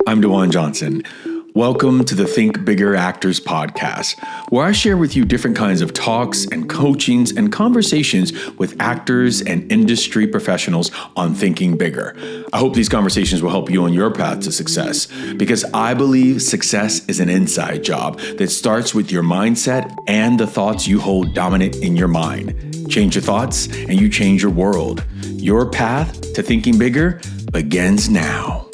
I'm DaJuan Johnson. Welcome to the Think Bigger Actors podcast, where I share with you different kinds of talks and coachings and conversations with actors and industry professionals on thinking bigger. I hope these conversations will help you on your path to success, because I believe success is an inside job that starts with your mindset and the thoughts you hold dominant in your mind. Change your thoughts and you change your world. Your path to thinking bigger begins now.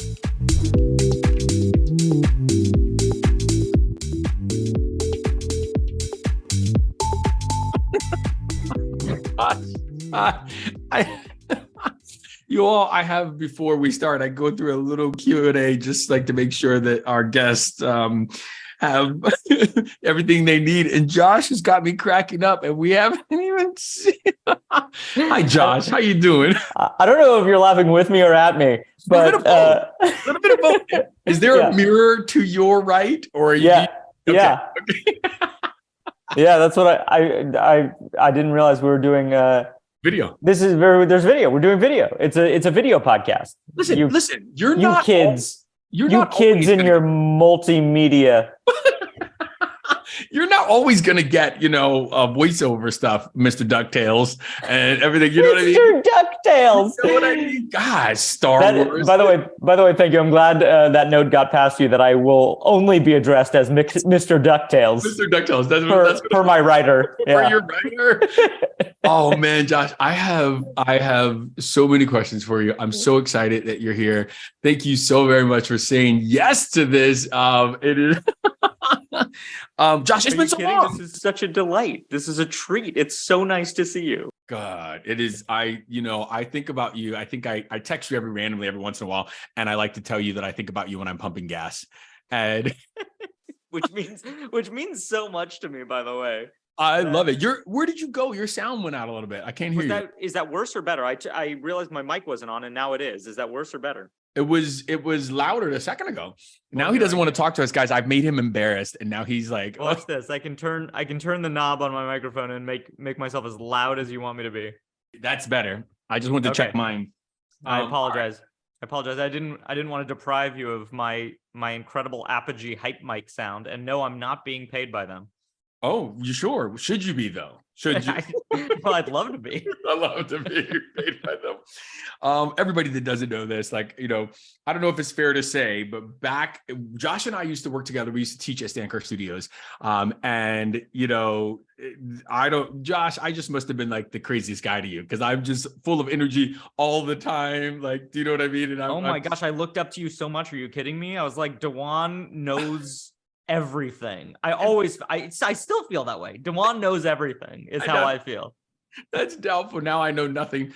I have, before we start, I go through a little Q&A just like to make sure that our guests have everything they need. And Josh has got me cracking up, and we haven't even seen. Hi, Josh. How you doing? I don't know if you're laughing with me or at me, but a little bit of both. Is there a mirror to your right, or are you? Yeah. Okay. Yeah. Okay. Yeah, that's what I didn't realize we were doing Video. there's video. We're doing video. It's a video podcast. Listen, you're you not kids. You're you not kids in your multimedia. You're not always going to get, voiceover stuff, Mr. DuckTales and everything. You know what I mean? Mr. DuckTales. You know what I mean? Gosh, Star Wars. By the way, thank you. I'm glad that note got past you that I will only be addressed as Mr. DuckTales. Mr. DuckTales. That's for my writer. For your writer. Oh man, Josh, I have so many questions for you. I'm so excited that you're here. Thank you so very much for saying yes to this. It is. Josh, it's been so long. This is such a delight. This is a treat. It's so nice to see you. God, it is. I think about you. I think I text you randomly every once in a while, and I like to tell you that I think about you when I'm pumping gas, and which means so much to me, by the way. I love it. Where did you go? Your sound went out a little bit. I can't hear you. Is that worse or better? I realized my mic wasn't on, and now it is. Is that worse or better? It was louder a second ago. Now he doesn't want to talk to us, guys. I've made him embarrassed, and now he's like, "Watch this! I can turn the knob on my microphone and make myself as loud as you want me to be." That's better. I just wanted to check mine. I apologize. I didn't want to deprive you of my incredible Apogee hype mic sound. And no, I'm not being paid by them. Oh, you sure? Should you be though? Should you? Well, I'd love to be. I love to be paid by them. Everybody that doesn't know this, I don't know if it's fair to say, but back, Josh and I used to work together. We used to teach at Stanker Studios. Josh, I just must have been like the craziest guy to you, because I'm just full of energy all the time. Like, do you know what I mean? And oh my gosh, I looked up to you so much. Are you kidding me? I was like, DaJuan knows everything. I still feel that way. DaJuan knows everything is how I feel. That's doubtful. Now I know nothing.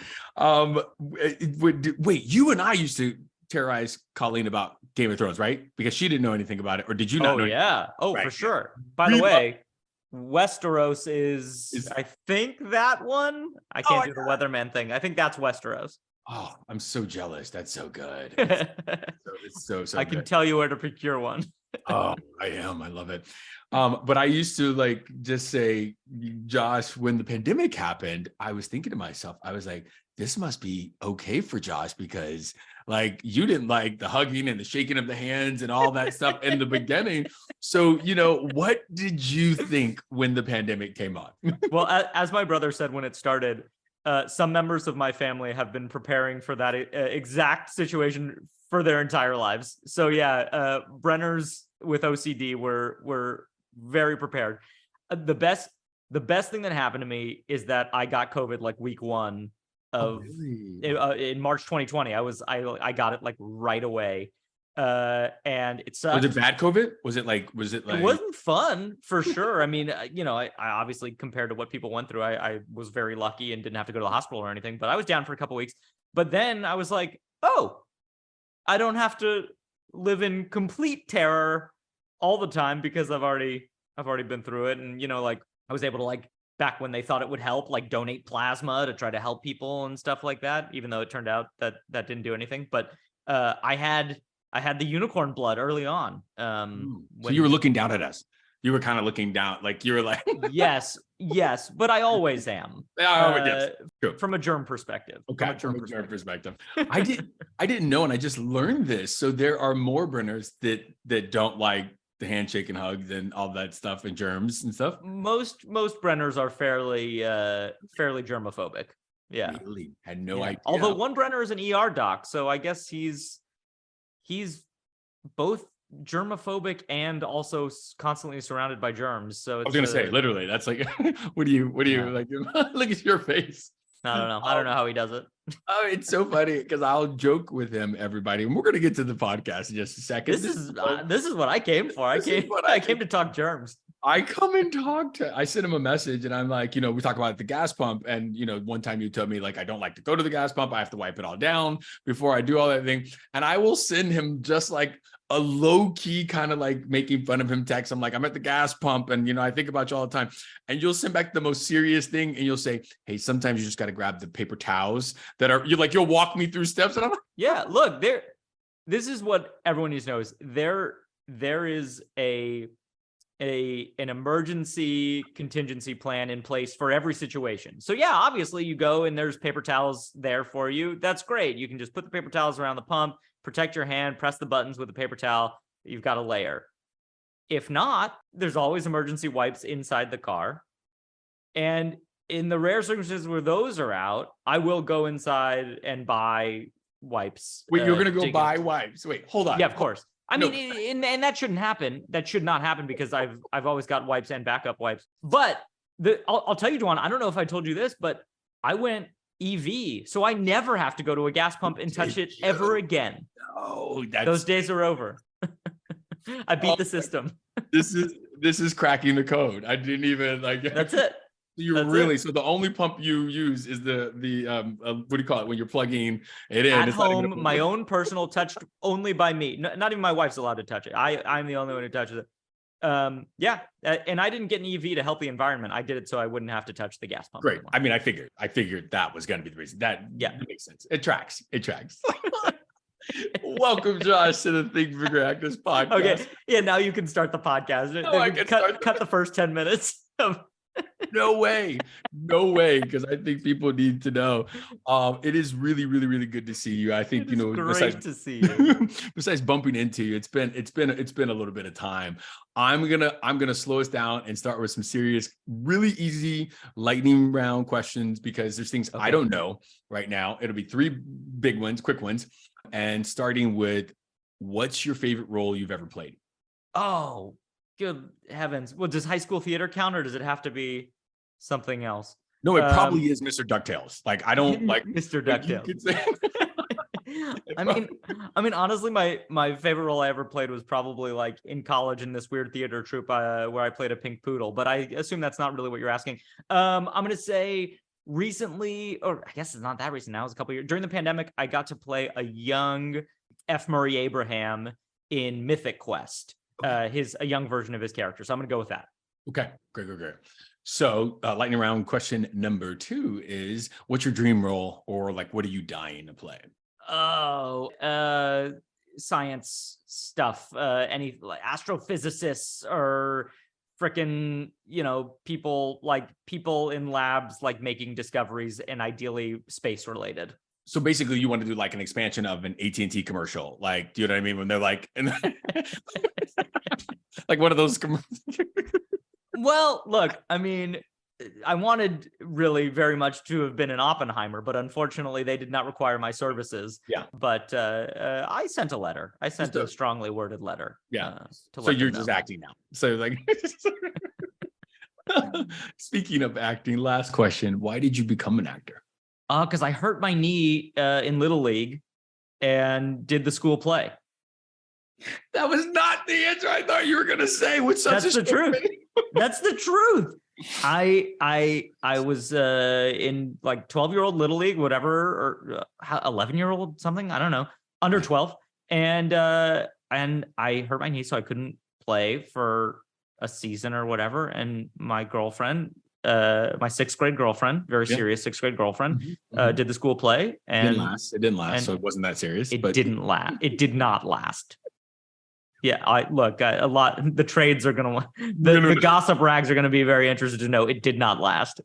Wait, you and I used to terrorize Colleen about Game of Thrones, right? Because she didn't know anything about it. Or did you not know? Yeah. Oh, right. For sure. By the way, Westeros is I think that one. I can't do the weatherman thing. I think that's Westeros. Oh, I'm so jealous. That's so good. It's so I can tell you where to procure one. Oh, I am. I love it. But I used to just say, Josh, when the pandemic happened, I was thinking to myself, I was like, this must be okay for Josh, because you didn't like the hugging and the shaking of the hands and all that stuff in the beginning. So, what did you think when the pandemic came on? Well, as my brother said when it started, some members of my family have been preparing for that exact situation for their entire lives. So yeah, Brenners with OCD were very prepared. The best thing that happened to me is that I got COVID week one of in March 2020. I got it right away. And it sucked. Was it bad COVID? It wasn't fun for sure. I mean, I obviously, compared to what people went through, I was very lucky and didn't have to go to the hospital or anything, but I was down for a couple of weeks. But then I was like, oh, I don't have to live in complete terror all the time, because I've already been through it. And, I was able to back when they thought it would help, donate plasma to try to help people and stuff like that, even though it turned out that didn't do anything. But I had the unicorn blood early on. So you were looking down at us. You were kind of looking down, like you were like, yes, but I always am. yes, true. From a germ perspective. Okay, from a germ perspective. I didn't know, and I just learned this. So there are more Brenners that don't like the handshake and hugs and all that stuff and germs and stuff. Most Brenners are fairly germophobic. Yeah, really had no idea. Although one Brenner is an ER doc, so I guess he's both germophobic and also constantly surrounded by germs. So it's, I was gonna say, literally, that's like, what do you like? Look at your face. I don't know. I don't know how he does it. Oh, it's so funny because I'll joke with him, everybody, and we're gonna get to the podcast in just a second. This is what I came for. I came to talk germs. I come and I sent him a message and I'm like, we talk about the gas pump. And, one time you told me like, I don't like to go to the gas pump. I have to wipe it all down before I do all that thing. And I will send him just like a low key kind of like making fun of him text. I'm like, I'm at the gas pump and, I think about you all the time. And you'll send back the most serious thing. And you'll say, hey, sometimes you just got to grab the paper towels you'll walk me through steps. And I'm like, yeah, look, this is what everyone needs to know is there is an emergency contingency plan in place for every situation. So yeah, obviously you go and there's paper towels there for you. That's great. You can just put the paper towels around the pump, protect your hand, press the buttons with the paper towel. You've got a layer. If not, there's always emergency wipes inside the car. And in the rare circumstances where those are out, I will go inside and buy wipes. Wait, you're going to go buy wipes? Wait, hold on. Yeah, of course. I mean, and that shouldn't happen. That should not happen because I've always got wipes and backup wipes. But I'll tell you, DaJuan, I don't know if I told you this, but I went EV, so I never have to go to a gas pump and touch it ever again. No, those days are over. I beat the system. This is cracking the code. I didn't even like. That's it. So the only pump you use is the what do you call it when you're plugging it in at home, my own personal, touched only by me. Not even my wife's allowed to touch it. I'm the only one who touches it. Yeah, and I didn't get an EV to help the environment. I did it so I wouldn't have to touch the got pump. Great. Anymore. I mean, I figured that was going to be the reason. That makes sense. It tracks. Welcome, Josh, to the Think Bigger Actors podcast. Okay, yeah. Now you can start the podcast. Cut the first 10 minutes. No way, because I think people need to know. It is really, really, really good to see you. I think great to see you. Besides bumping into you, it's been a little bit of time. I'm gonna slow us down and start with some serious, really easy lightning round questions because there's things I don't know right now. It'll be 3 big ones, quick ones, and starting with, what's your favorite role you've ever played? Oh, good heavens. Well, does high school theater count or does it have to be something else? No, it probably is Mr. DuckTales. Like, I don't like Mr. DuckTales. I mean, honestly, my favorite role I ever played was probably like in college in this weird theater troupe where I played a pink poodle, but I assume that's not really what you're asking. I'm going to say recently, or I guess it's not that recent now, it was a couple of years. During the pandemic, I got to play a young F. Murray Abraham in Mythic Quest. A young version of his character. So I'm going to go with that. Okay, great. So lightning round question number 2 is, what's your dream role, or like, what are you dying to play? Oh, science stuff, any like astrophysicists or freaking, people in labs, like making discoveries, and ideally space related. So basically you want to do like an expansion of an AT&T commercial. Like, do you know what I mean? When they're like, like one of those commercials. Well, look, I mean, I wanted really very much to have been an Oppenheimer, but unfortunately they did not require my services. Yeah. But I sent a letter. I sent a strongly worded letter. Yeah. So you're just acting now. So like, speaking of acting, last question. Why did you become an actor? Because I hurt my knee in Little League and did the school play. That was not the answer I thought you were going to say. That's the truth. That's the truth. I was in like 12-year-old Little League, whatever, or 11-year-old something. I don't know, under 12. And I hurt my knee, so I couldn't play for a season or whatever. And my girlfriend, my 6th grade girlfriend, very serious 6th grade girlfriend, did the school play, and it didn't last. So it wasn't that serious. It didn't last. It did not last. Yeah, the trades are going to, the gossip rags are going to be very interested to know it did not last.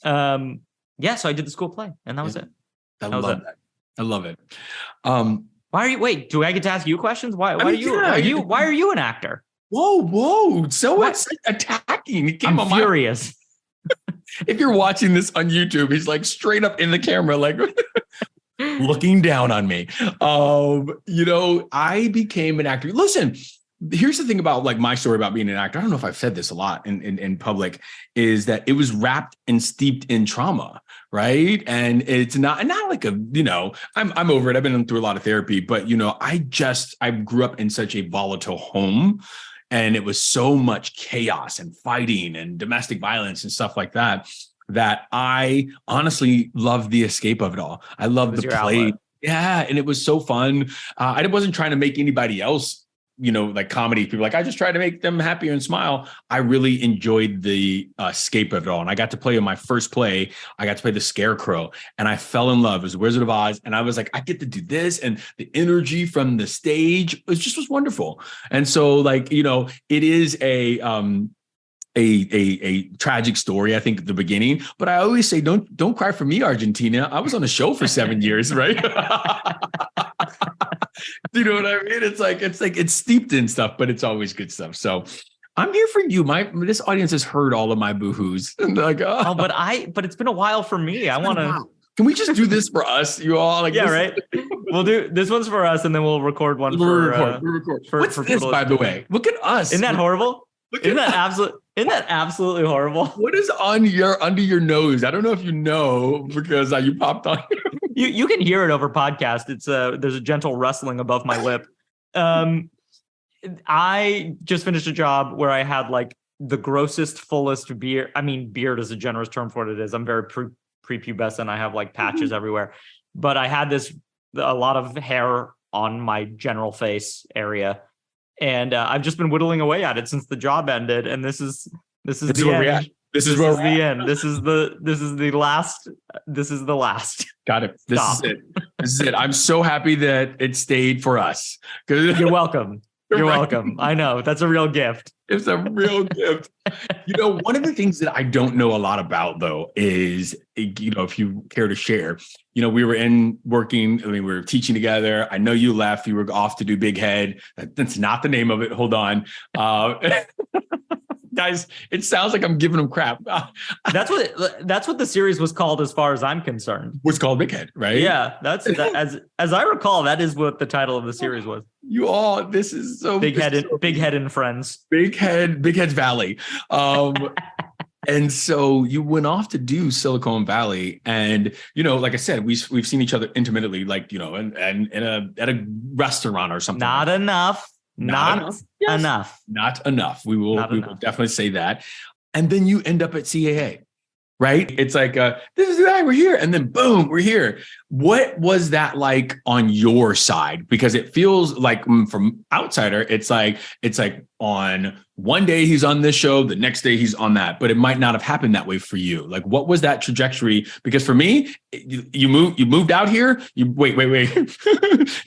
Yeah, so I did the school play, and that was it. I love that. I love it. Do I get to ask you questions? Why are you an actor? Whoa. So what's attacking? He came I'm furious. If you're watching this on YouTube, he's like straight up in the camera, like looking down on me. I became an actor. Listen, here's the thing about like my story about being an actor. I don't know if I've said this a lot in public, is that it was wrapped and steeped in trauma, right? And it's not like I'm over it. I've been through a lot of therapy, but I grew up in such a volatile home. And it was so much chaos and fighting and domestic violence and stuff like that, that I honestly loved the escape of it all. I loved the play. Outlet. Yeah. And it was so fun. I wasn't trying to make anybody else, like comedy people, like I just tried to make them happier and smile. I really enjoyed the escape of it all. And I got to play in my first play. I got to play the Scarecrow, and I fell in love. It was Wizard of Oz. And I was like, I get to do this. And the energy from the stage was wonderful. And so like, it is a tragic story, I think, at the beginning, but I always say, don't cry for me, Argentina. I was on a show for 7 years, right? Do you know what I mean? It's like it's steeped in stuff, but it's always good stuff. So I'm here for you. This audience has heard all of my boohoos. And they're like, but it's been a while for me. I want to. Can we just do this for us? You all like, yeah, right. We'll do this one's for us, and then we'll record one. We'll record. What's this, by the way? Look at us. Isn't that horrible? Isn't that absolutely horrible? What is under your nose? I don't know if you know, because you popped on. You can hear it over podcast. It's there's a gentle rustling above my lip. I just finished a job where I had like the grossest, fullest beard. I mean, beard is a generous term for what it is. I'm very prepubescent. I have like patches everywhere, but I had a lot of hair on my general face area. And I've just been whittling away at it since the job ended. And this is the end. This is the end. This is the last. Got it. This is it. I'm so happy that it stayed for us. You're welcome. You're welcome. I know. That's a real gift. It's a real gift. One of the things that I don't know a lot about, though, is, if you care to share, we were we were teaching together. I know you left. You were off to do Big Head. That's not the name of it. Hold on. Guys, it sounds like I'm giving them crap. That's what the series was called, as far as I'm concerned. Was called Big Head, right? Yeah, as I recall, that is what the title of the series was. This is so Big Head and Friends. Big Head's Valley. And so you went off to do Silicon Valley, and like I said, we've seen each other intermittently, like and at a restaurant or something. Not enough. Not enough. We will definitely say that. And then you end up at CAA, right? It's like, this is the guy, we're here. And then boom, we're here. What was that like on your side? Because it feels like from outsider, it's like on one day he's on this show, the next day he's on that, but it might not have happened that way for you. Like, what was that trajectory? Because for me, you moved out here. Wait.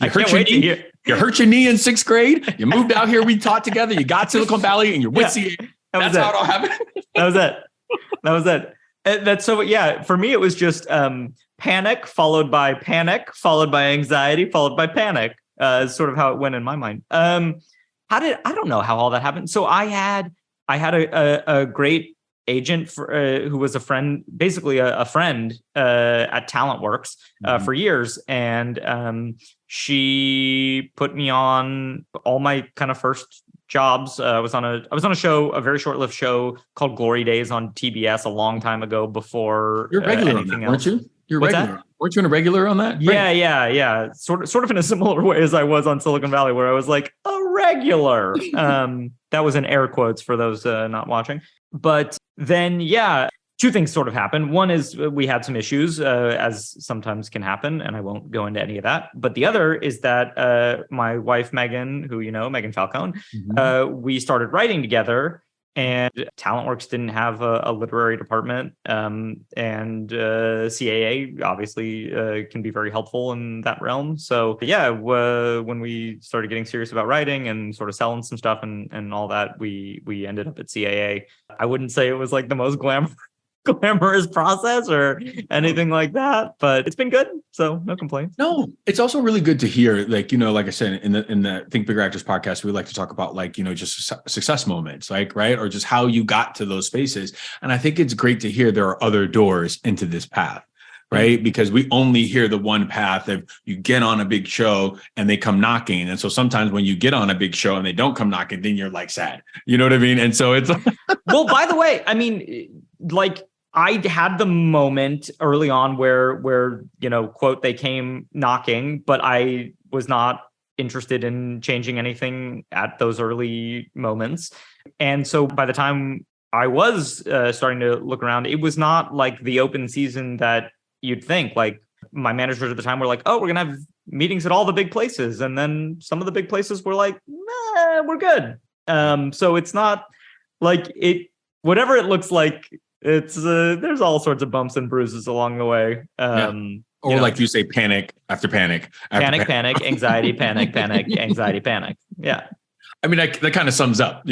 I can't wait to hear. You hurt your knee in 6th grade. You moved out here. We taught together. You got Silicon Valley, and you're with CA. That's how it all happened. That was it. That's so. Yeah, for me, it was just panic followed by anxiety followed by panic. Is sort of how it went in my mind. I don't know how all that happened. So I had a great agent who was a friend, basically a friend at TalentWorks for years, and she put me on all my kind of first jobs. I was on a show, a very short-lived show called Glory Days on TBS a long time ago, before you're regular on that, weren't you? You're regular. Weren't you a regular on that? Yeah. Sort of in a similar way as I was on Silicon Valley, where I was like a regular. That was in air quotes for those not watching. But then, two things sort of happened. One is we had some issues, as sometimes can happen, and I won't go into any of that. But the other is that my wife, Megan, who Megan Falcone, we started writing together. And TalentWorks didn't have a literary department. And CAA obviously can be very helpful in that realm. So yeah, when we started getting serious about writing and sort of selling some stuff and all that, we ended up at CAA. I wouldn't say it was like the most glamorous process or anything like that, but it's been good, so no complaints. No, it's also really good to hear, like, like I said, in the Think Bigger Actors podcast, we like to talk about like, just success moments, like, right, or just how you got to those spaces. And I think it's great to hear there are other doors into this path, right? Because we only hear the one path of you get on a big show and they come knocking. And so sometimes when you get on a big show and they don't come knocking, then you're like sad, you know what I mean? And so it's well, by the way, I mean, like, I had the moment early on where, quote, they came knocking, but I was not interested in changing anything at those early moments. And so by the time I was starting to look around, it was not like the open season that you'd think. Like, my managers at the time were like, oh, we're going to have meetings at all the big places. And then some of the big places were like, nah, we're good. So it's not like whatever it looks like, it's there's all sorts of bumps and bruises along the way. Or like you say, panic after panic. Panic, anxiety, panic, anxiety, panic. Yeah. I mean, that kind of sums up,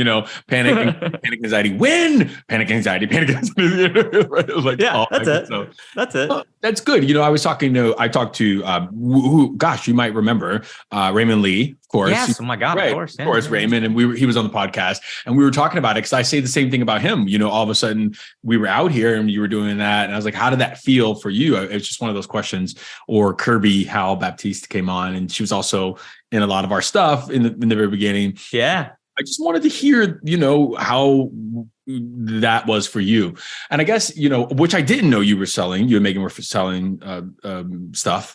panic, anxiety, win, panic, anxiety, panic, anxiety. Right? It was like, yeah, that's it. So, that's it. That's good. I talked to, gosh, you might remember Raymond Lee, of course. Yes. Oh my God. Right. Of course, Raymond. And he was on the podcast and we were talking about it because I say the same thing about him. All of a sudden we were out here and you were doing that. And I was like, how did that feel for you? It's just one of those questions. Or Kirby Howell Baptiste came on and she was also in a lot of our stuff in the very beginning. Yeah. I just wanted to hear, how that was for you. And I guess, which I didn't know you were selling, you and Megan were selling stuff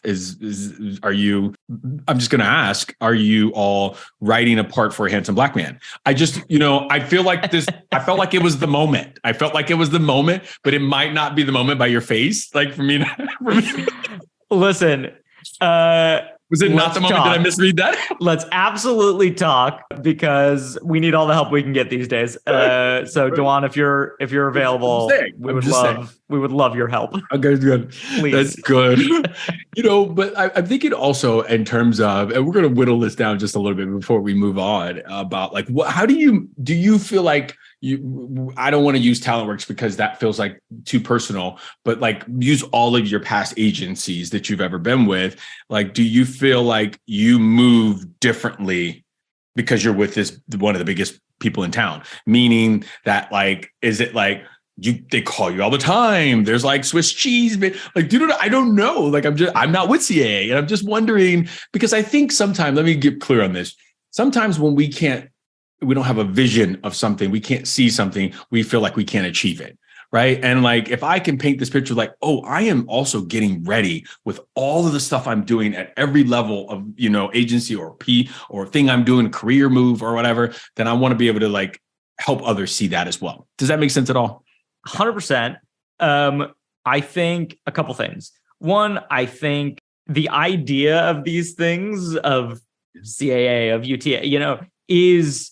are you, I'm just going to ask, are you all writing a part for a handsome black man? I just, I feel like I felt like it was the moment. But it might not be the moment by your face. Like for me. Listen, was it not the moment? Did I misread that? Let's absolutely talk because we need all the help we can get these days. So DaJuan, if you're available, we would love your help. Okay, good. Please. That's good. But I'm thinking also in terms of, and we're going to whittle this down just a little bit before we move on about like, how do you feel like I don't want to use TalentWorks because that feels like too personal, but like use all of your past agencies that you've ever been with. Like, do you feel like you move differently because you're with one of the biggest people in town? Meaning that like, is it like they call you all the time? There's like Swiss cheese, but like, dude, I don't know. Like, I'm not with CAA and I'm just wondering because I think sometimes, let me get clear on this. Sometimes when we don't have a vision of something, we can't see something, we feel like we can't achieve it, right? And like, if I can paint this picture like, oh, I am also getting ready with all of the stuff I'm doing at every level of, agency or thing I'm doing, career move or whatever, then I want to be able to like help others see that as well. Does that make sense at all? 100%. I think a couple things. One, I think the idea of these things of CAA, of UTA, is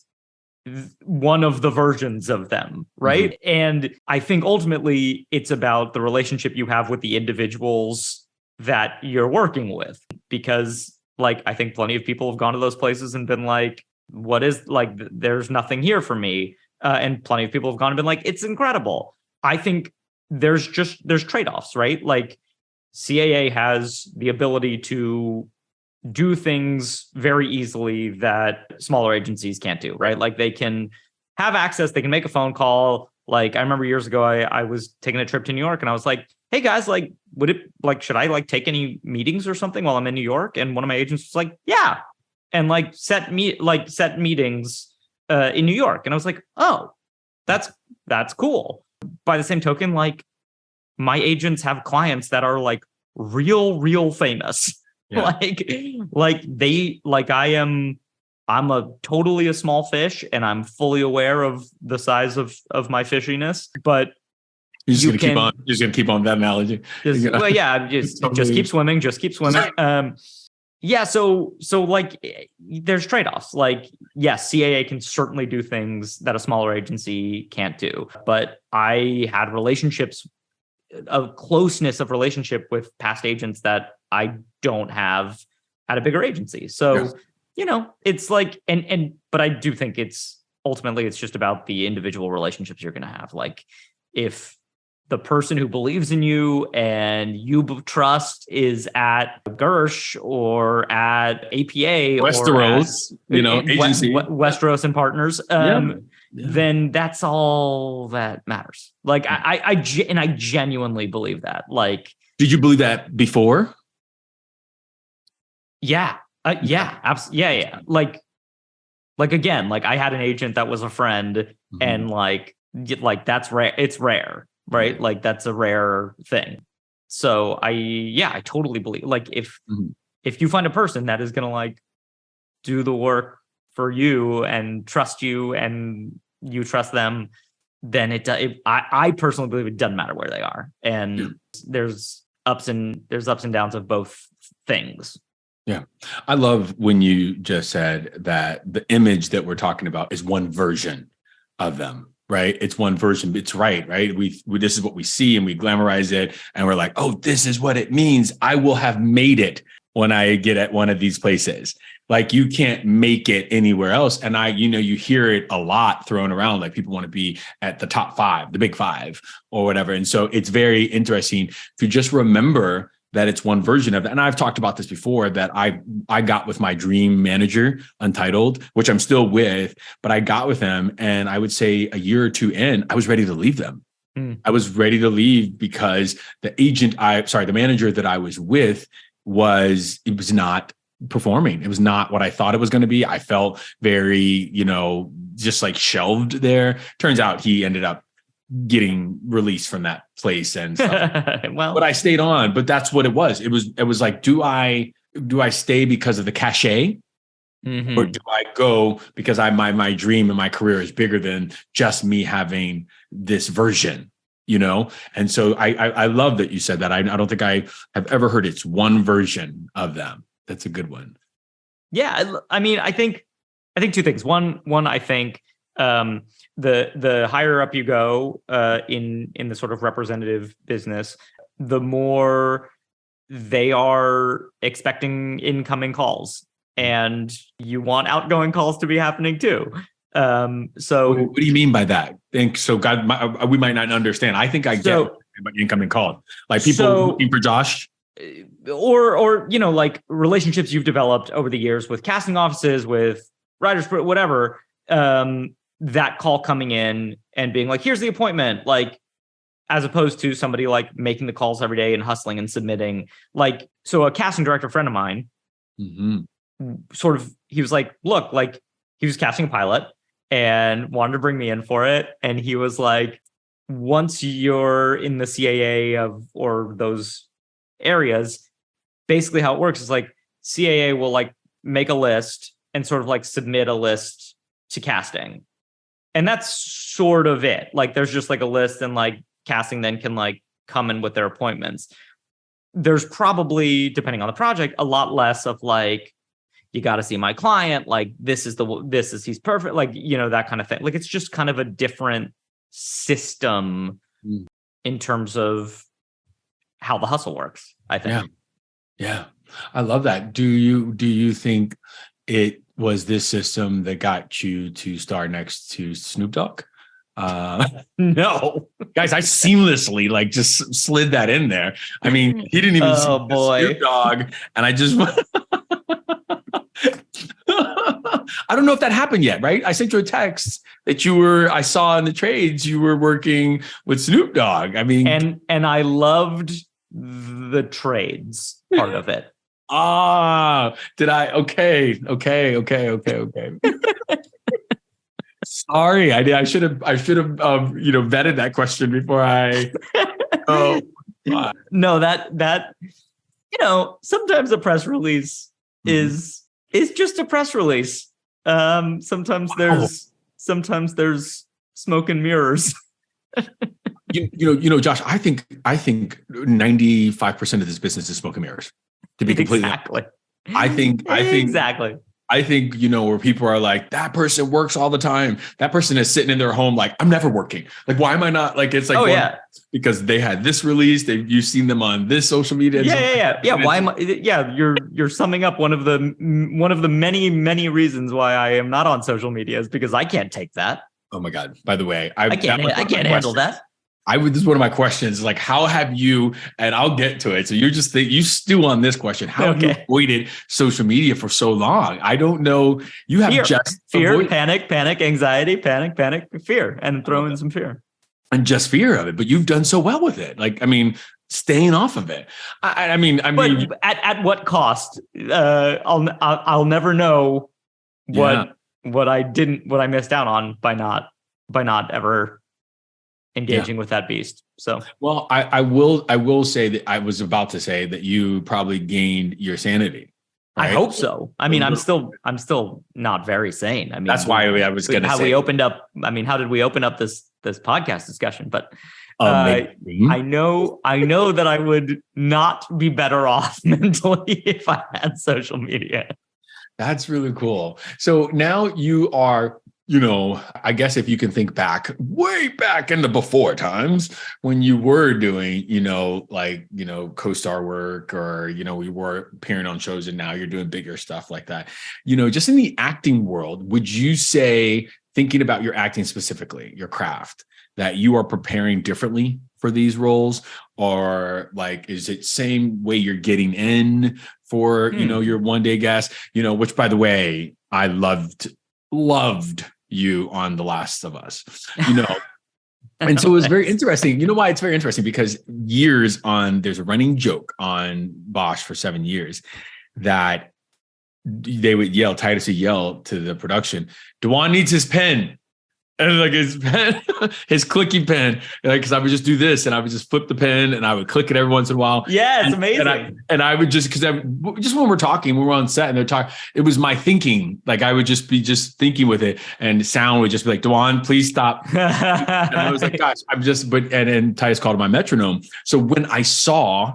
one of the versions of them, right? Mm-hmm. And I think ultimately it's about the relationship you have with the individuals that you're working with. Because like, I think plenty of people have gone to those places and been like, what is like, there's nothing here for me. And plenty of people have gone and been like, it's incredible. I think there's trade-offs, right? Like CAA has the ability to do things very easily that smaller agencies can't do, right? Like they can have access, they can make a phone call. Like I remember years ago, I was taking a trip to New York and I was like, hey guys, like, should I like take any meetings or something while I'm in New York? And one of my agents was like, yeah. And like set meetings in New York. And I was like, oh, that's cool. By the same token, like my agents have clients that are like real famous. Yeah. I'm totally a small fish and I'm fully aware of the size of my fishiness, but you're just gonna keep on that analogy. Just keep swimming. Yeah, so like there's trade-offs. Like, yes, CAA can certainly do things that a smaller agency can't do. But I had relationships, a closeness of relationship with past agents that I don't have at a bigger agency. So, it's like, but I do think it's ultimately it's just about the individual relationships you're gonna have. Like, if the person who believes in you and you trust is at Gersh or at APA Westeros, or at, agency, Westeros and Partners, then that's all that matters. Like I genuinely believe that. Like, did you believe that before? Yeah, absolutely, yeah. Like again, like I had an agent that was a friend, and like that's rare. It's rare. Right. Like that's a rare thing. So I totally believe, like, if you find a person that is going to like do the work for you and trust you and you trust them, then I personally believe it doesn't matter where they are. And there's ups and downs of both things. Yeah. I love when you just said that the image that we're talking about is one version of them. Right. It's one version. It's right. We this is what we see and we glamorize it. And we're like, oh, this is what it means. I will have made it when I get at one of these places. Like, you can't make it anywhere else. And you hear it a lot thrown around. Like, people want to be at the top 5, the big 5 or whatever. And so it's very interesting to just remember that it's one version of that. And I've talked about this before, that I got with my dream manager, Untitled, which I'm still with, but I got with them. And I would say a year or two in, I was ready to leave them. I was ready to leave because the manager that I was with was not performing. It was not what I thought it was going to be. I felt very, just like shelved there. Turns out he ended up getting released from that place and stuff. Well, but I stayed on, but that's what it was. It was like, do I stay because of the cachet, or do I go because my dream and my career is bigger than just me having this version, And so I love that you said that. I don't think I have ever heard it's one version of them. That's a good one. Yeah. I mean, I think two things. One, I think, the higher up you go in the sort of representative business, the more they are expecting incoming calls, and you want outgoing calls to be happening too. So what do you mean by that? We might not understand. I think I get incoming calls, like people looking for Josh. Or like relationships you've developed over the years with casting offices, with writers, whatever. That call coming in and being like, here's the appointment, like, as opposed to somebody like making the calls every day and hustling and submitting. Like, so a casting director friend of mine, he was like, look, like, he was casting a pilot and wanted to bring me in for it. And he was like, once you're in the CAA or those areas, basically how it works is like CAA will like make a list and sort of like submit a list to casting. And that's sort of it. Like, there's just like a list, and like casting then can like come in with their appointments. There's probably, depending on the project, a lot less of like, you got to see my client. Like, he's perfect. Like, that kind of thing. Like, it's just kind of a different system in terms of how the hustle works, I think. Yeah. I love that. Do you think it was this system that got you to star next to Snoop Dogg? No, guys, I seamlessly like just slid that in there. I mean, he didn't even see Snoop Dogg, and I just I don't know if that happened yet, right? I sent you a text that I saw in the trades you were working with Snoop Dogg. I mean, and I loved the trades part of it. Did I? Okay. Sorry, I should have vetted that question before I. Oh, no, that sometimes a press release is just a press release. Sometimes there's smoke and mirrors. Josh, I think 95% of this business is smoke and mirrors. To be completely exactly. I think exactly. I think, where people are like, that person works all the time. That person is sitting in their home like, I'm never working. Like, why am I not? Like, it's like, because they had this release. You've seen them on this social media. Yeah. Why am I? Yeah, you're summing up one of the many reasons why I am not on social media is because I can't take that. Oh my God. By the way, I can't handle that. This is one of my questions. Like, how have you, and I'll get to it. So you stew on this question. How have you avoided social media for so long? I don't know. You have fear, panic, anxiety, panic, fear, and throw in some fear. And just fear of it. But you've done so well with it. Like, I mean, staying off of it. I mean, but at what cost? I'll never know what I missed out on by not ever engaging with that beast. So, well, I will say that I was about to say that you probably gained your sanity. Right? I hope so. I mean, I'm still not very sane. I mean, that's why I was going to say how we opened up. I mean, how did we open up this podcast discussion? But I know that I would not be better off mentally if I had social media. That's really cool. So now you are, I guess if you can think back, way back in the before times when you were doing, co-star work or, we were appearing on shows and now you're doing bigger stuff like that. Just in the acting world, would you say, thinking about your acting specifically, your craft, that you are preparing differently for these roles? Or like, is it same way you're getting in for, your one day guest, which by the way, I loved you on The Last of Us, and so it was very interesting. You know why it's very interesting? Because there's a running joke on Bosch for 7 years that they would Titus would yell to the production, DaJuan needs his pen. And like his pen, his clicky pen, because I would just do this and I would just flip the pen and I would click it every once in a while. Yeah, it's amazing. And I would just when we're talking, when we're on set and they're talking, it was my thinking. Like I would just be thinking with it, and the sound would just be like, DaJuan, please stop. And I was like, gosh, and Titus called it my metronome. So when I saw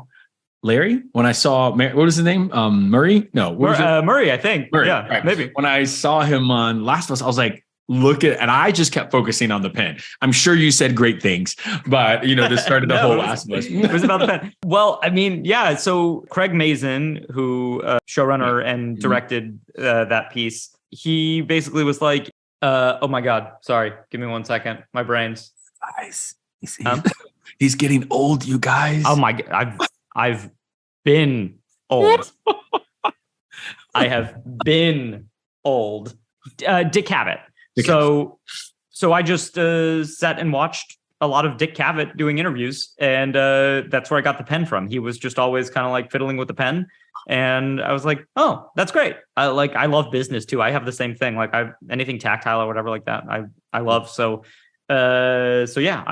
Larry, what was his name? Murray? No, Murray, I think. Murray, yeah, right. Maybe. When I saw him on Last of Us, I was like, and I just kept focusing on the pen. I'm sure you said great things, but this started the whole Last of Us. It was about the pen. Well, I mean, yeah. So Craig Mazin, who showrunner and directed that piece, he basically was like, "Oh my God, sorry, give me 1 second, my brain's." Guys, he's getting old, you guys. Oh my God, I've been old. I have been old. Dick Cavett. So I just sat and watched a lot of Dick Cavett doing interviews, and that's where I got the pen from. He was just always kind of like fiddling with the pen, and I was like, "Oh, that's great." I love business too. I have the same thing. Like anything tactile or whatever like that, I love. So yeah,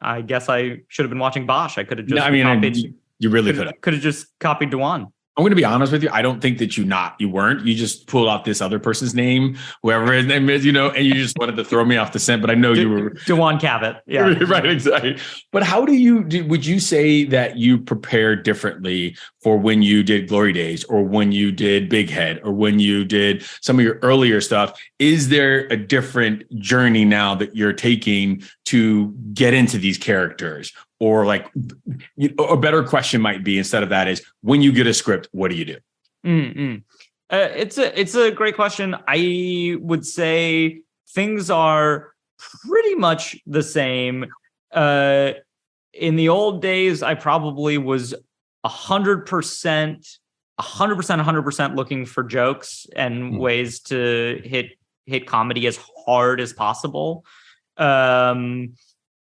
I guess I should have been watching Bosch. I could have just copied. You really could have. Could have just copied DaJuan. I'm going to be honest with you. I don't think that you weren't. You just pulled out this other person's name, whoever his name is, and you just wanted to throw me off the scent. But I know you were DaJuan Cavett. Yeah, right, exactly. But how would you say that you prepared differently for when you did Glory Days, or when you did Big Head, or when you did some of your earlier stuff? Is there a different journey now that you're taking to get into these characters? Or like, a better question might be, instead of that, is when you get a script, what do you do? It's a great question. I would say things are pretty much the same. In the old days, I probably was 100% looking for jokes and ways to hit comedy as hard as possible.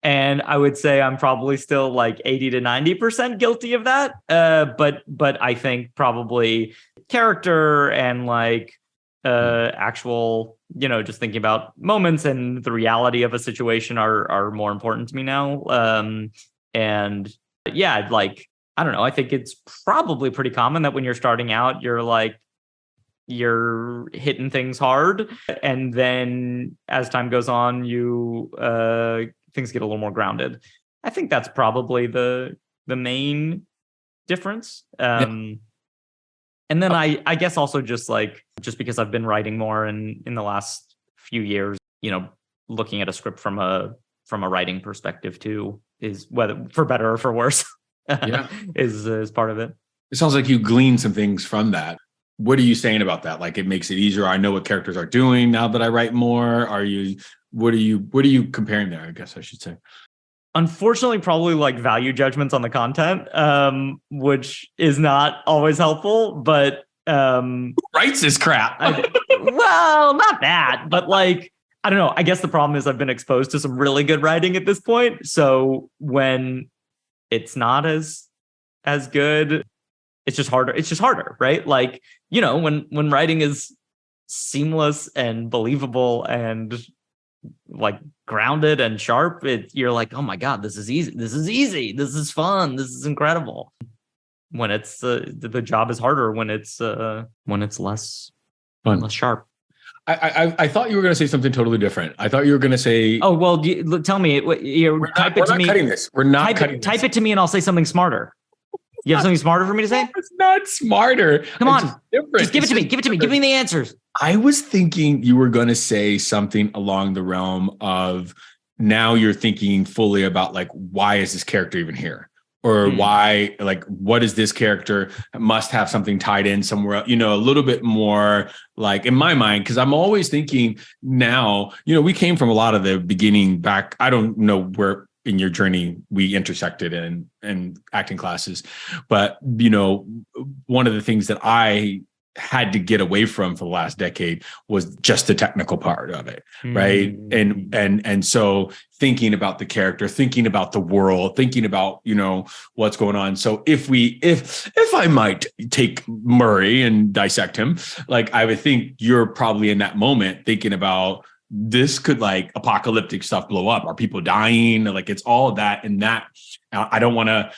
And I would say I'm probably still like 80 to 90% guilty of that. But I think probably character and like actual, just thinking about moments and the reality of a situation are more important to me now. And yeah, like, I don't know. I think it's probably pretty common that when you're starting out, you're hitting things hard. And then as time goes on, things get a little more grounded. I think that's probably the main difference. And And then I guess also just because I've been writing more in the last few years, looking at a script from a writing perspective too is, whether for better or for worse, is part of it. It sounds like you glean some things from that. What are you saying about that? Like, it makes it easier. I know what characters are doing now that I write more. What are you comparing there? I guess I should say. Unfortunately, probably like value judgments on the content, which is not always helpful, but who writes this crap? Well, not that, but like, I don't know. I guess the problem is I've been exposed to some really good writing at this point. So when it's not as good, it's just harder. It's just harder, right? Like, when writing is seamless and believable and like grounded and sharp, you're like, oh my God, this is easy. This is easy. This is fun. This is incredible. When it's the job is harder when it's less fun, less sharp. I thought you were going to say something totally different. I thought you were going to say, oh, well, tell me. Type it to me. Cutting this. We're not cutting this. Type it to me and I'll say something smarter. You have something smarter for me to say? It's not smarter. Come on. Just give it to me. Give it to me. Give me the answers. I was thinking you were going to say something along the realm of, now you're thinking fully about like, why is this character even here? Or why, like, what is this character must have something tied in somewhere, a little bit more like in my mind, because I'm always thinking now, we came from a lot of the beginning back. I don't know where in your journey we intersected in acting classes, but, one of the things that I had to get away from for the last decade was just the technical part of it. Right. And so thinking about the character, thinking about the world, thinking about, what's going on. So if I might take Murray and dissect him, like, I would think you're probably in that moment thinking about, this could like apocalyptic stuff blow up. Are people dying? Like, it's all of that. And that I don't want to,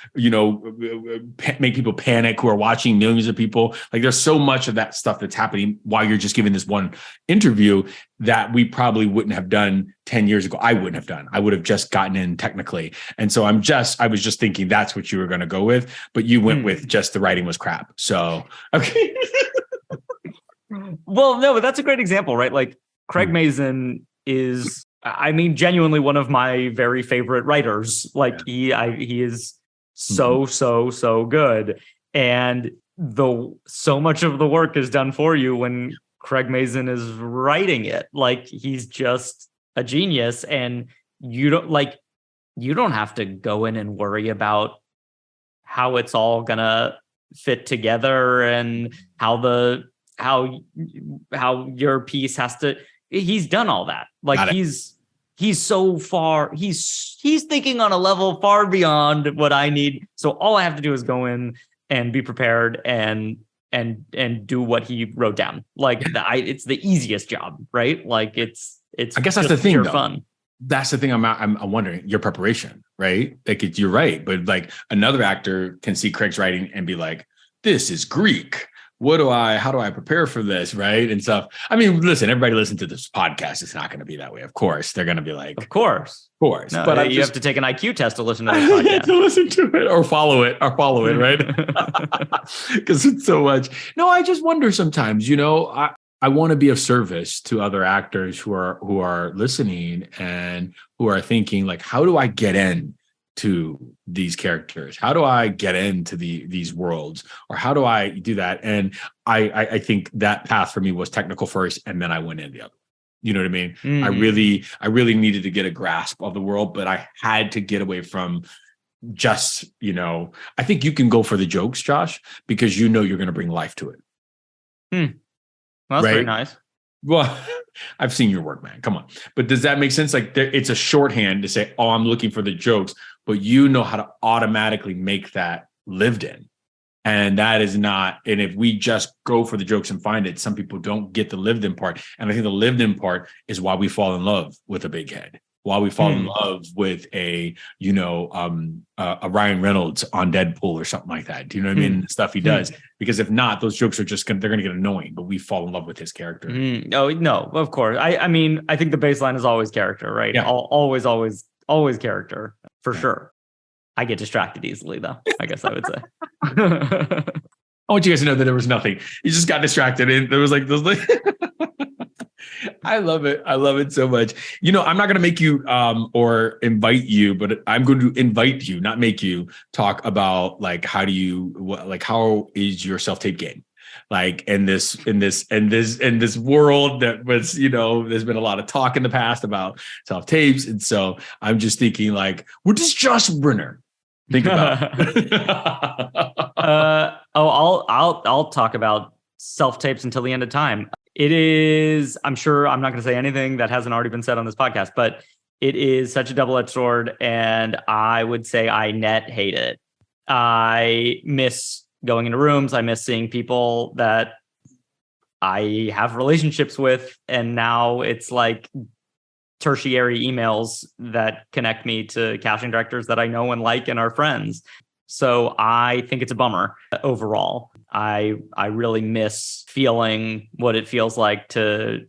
make people panic who are watching, millions of people. Like, there's so much of that stuff that's happening while you're just giving this one interview that we probably wouldn't have done 10 years ago. I wouldn't have done. I would have just gotten in technically. And so I was just thinking that's what you were going to go with, but you went with just the writing was crap. So, okay. Well, no, but that's a great example, right? Like, Craig Mazin is, genuinely one of my very favorite writers. Like, he is so good. And so much of the work is done for you when Craig Mazin is writing it. Like, he's just a genius, and you don't have to go in and worry about how it's all gonna fit together and how your piece has to. He's done all that. Like, he's so far, he's thinking on a level far beyond what I need. So all I have to do is go in and be prepared and do what he wrote down. Like, it's the easiest job, right? Like, it's I guess that's the thing, though. Fun. That's the thing. I'm wondering your preparation, right? Like, you're right, but like, another actor can see Craig's writing and be like, this is Greek. How do I prepare for this? Right. And stuff. Listen, everybody listen to this podcast. It's not going to be that way. Of course, they're going to be like, of course. No, but you have to take an IQ test to listen to this podcast. To listen to it or follow it, right? Because it's so much. No, I just wonder sometimes, I want to be of service to other actors who are listening and who are thinking like, how do I get in to these characters? How do I get into these worlds, or how do I do that? And I think that path for me was technical first, and then I went in the other. You know what I mean? I really needed to get a grasp of the world, but I had to get away from just, I think you can go for the jokes, Josh, because you're going to bring life to it. Well, that's very nice. Well, I've seen your work, man. Come on. But does that make sense? Like, it's a shorthand to say, oh, I'm looking for the jokes, but you know how to automatically make that lived in. And that is not, and if we just go for the jokes and find it, some people don't get the lived in part. And I think the lived in part is why we fall in love with a big head, why we fall in love with a Ryan Reynolds on Deadpool or something like that. Do you know what I mean? The stuff he does. Because if not, those jokes are they're going to get annoying, but we fall in love with his character. Oh, no, of course. I think the baseline is always character, right? Yeah. Always character, for sure. I get distracted easily, though, I guess I would say. I want you guys to know that there was nothing. You just got distracted, and there was like those. I love it. I love it so much. I'm not going to make you or invite you, but I'm going to invite you, not make you, talk about like how is your self-tape game? Like in this world that was, there's been a lot of talk in the past about self-tapes. And so I'm just thinking like, what does Josh Brener think about? I'll talk about self-tapes until the end of time. It is, I'm sure I'm not going to say anything that hasn't already been said on this podcast, but it is such a double-edged sword, and I would say I net hate it. I miss going into rooms. I miss seeing people that I have relationships with, and now it's like tertiary emails that connect me to casting directors that I know and like and are friends. So I think it's a bummer overall. I really miss feeling what it feels like to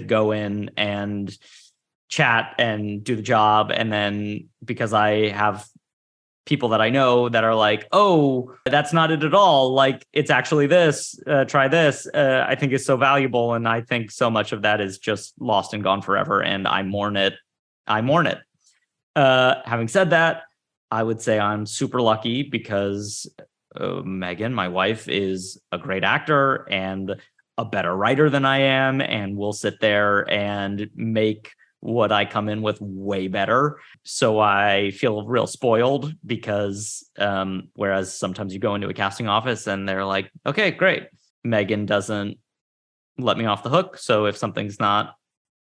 go in and chat and do the job. And then because I have people that I know that are like, oh, that's not it at all. Like, it's actually this, try this, I think is so valuable. And I think so much of that is just lost and gone forever. And I mourn it. Having said that, I would say I'm super lucky because Megan, my wife, is a great actor and a better writer than I am, and will sit there and make what I come in with way better. So I feel real spoiled because whereas sometimes you go into a casting office and they're like, okay, great. Megan doesn't let me off the hook. So if something's not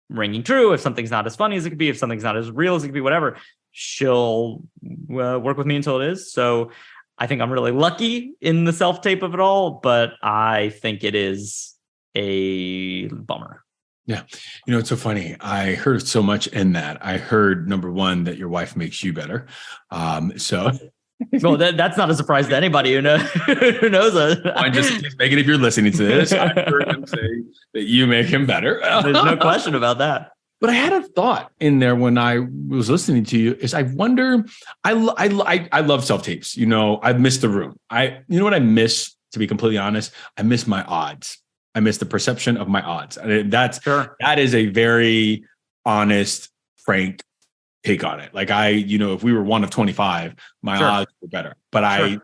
ringing true, if something's not as funny as it could be, if something's not as real as it could be, whatever, she'll work with me until it is. So I think I'm really lucky in the self-tape of it all, but I think it is a bummer. Yeah. It's so funny. I heard so much in that. I heard, number one, that your wife makes you better. Well, that's not a surprise to anybody who knows us. I'm just Megan, if you're listening to this, I heard him say that you make him better. There's no question about that. But I had a thought in there when I was listening to you. Is I wonder. I love self tapes. I miss the room. What I miss, to be completely honest, I miss my odds. I miss the perception of my odds. And that is a very honest, frank take on it. Like if we were one of 25, my odds were better. But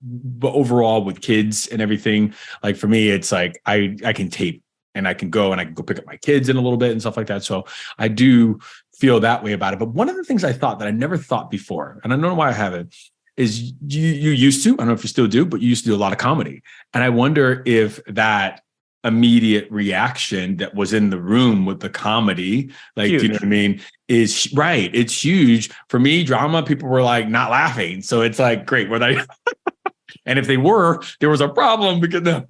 but overall with kids and everything, like for me, it's like I can tape and I can go pick up my kids in a little bit and stuff like that. So I do feel that way about it. But one of the things I thought that I never thought before, and I don't know why I haven't, is you used to, I don't know if you still do, but you used to do a lot of comedy. And I wonder if that immediate reaction that was in the room with the comedy, like, huge. Do you know what I mean? Is right. It's huge. For me, drama, people were like not laughing. So it's like, great. Were they? And if they were, there was a problem because I'm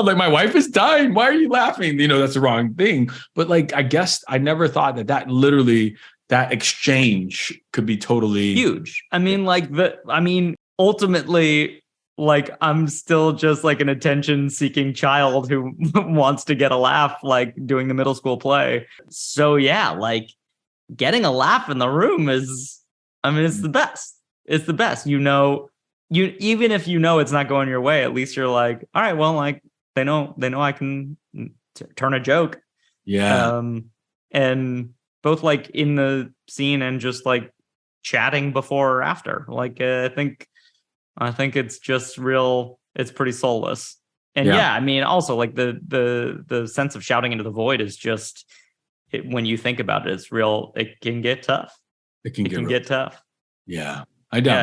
like, my wife is dying. Why are you laughing? That's the wrong thing. But like, I guess I never thought that literally, that exchange could be totally huge. I mean, ultimately, like, I'm still just like an attention-seeking child who wants to get a laugh, like doing the middle school play. So yeah, like getting a laugh in the room it's the best. It's the best. Even if it's not going your way, at least you're like, all right, well, like they know I can turn a joke. Yeah. And both like in the scene and just like chatting before or after. Like I think it's just real. It's pretty soulless. And yeah, I mean, also like the sense of shouting into the void is just when you think about it, it's real. It can get tough. It can get tough. Yeah, I don't. Yeah,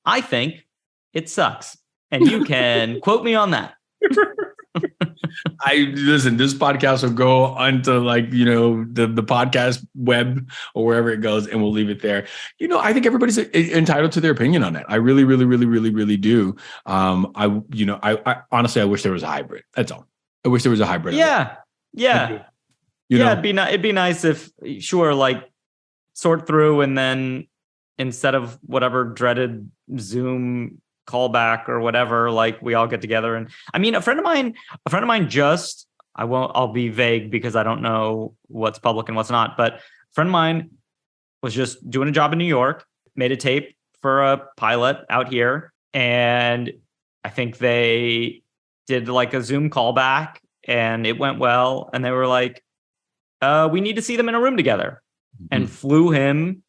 I think it sucks, and you can quote me on that. Listen, this podcast will go onto like, the podcast web or wherever it goes, and we'll leave it there. I think everybody's entitled to their opinion on it. I really, really, really, really, really do. I honestly, I wish there was a hybrid. That's all. I wish there was a hybrid. Yeah. It'd be nice if, like sort through and then instead of whatever dreaded Zoom callback or whatever, like we all get together. And I mean, a friend of mine just, I'll be vague because I don't know what's public and what's not, but a friend of mine was just doing a job in New York, made a tape for a pilot out here, And I think they did like a Zoom callback and it went well. And they were like, we need to see them in a room together, and flew him